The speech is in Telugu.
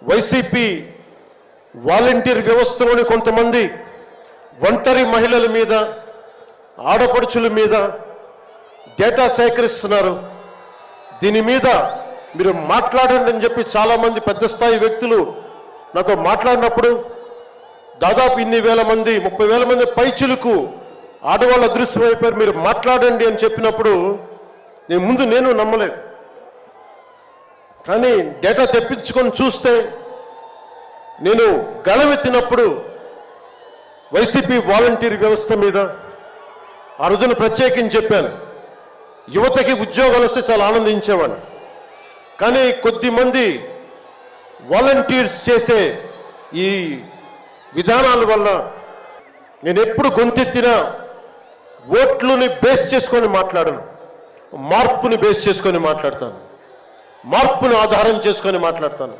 వైసీపీ వాలంటీర్ వ్యవస్థలోని కొంతమంది ఒంటరి మహిళల మీద, ఆడపడుచుల మీద డేటా సేకరిస్తున్నారు. దీని మీద మీరు మాట్లాడండి అని చెప్పి చాలామంది పెద్ద స్థాయి వ్యక్తులు నాతో మాట్లాడినప్పుడు దాదాపు ఇన్ని వేల మంది, 30,000 మంది పైచులకు ఆడవాళ్ళు అదృశ్యమైపోయారు, మీరు మాట్లాడండి అని చెప్పినప్పుడు నేను నమ్మలేదు. కానీ డేటా తెప్పించుకొని చూస్తే నేను గళమెత్తినప్పుడు వైసీపీ వాలంటీర్ వ్యవస్థ మీద ఆ రోజున ప్రత్యేకించి చెప్పాను. యువతకి ఉద్యోగాలు వస్తే చాలా ఆనందించేవాడిని. కానీ కొద్దిమంది వాలంటీర్స్ చేసే ఈ విధానాల వల్ల నేను ఎప్పుడు గొంతెత్తినా ఓట్లని బేస్ చేసుకొని మాట్లాడను, మార్పుని బేస్ చేసుకొని మాట్లాడతాను, మార్పుని ఆధారం చేసుకొని మాట్లాడతాను.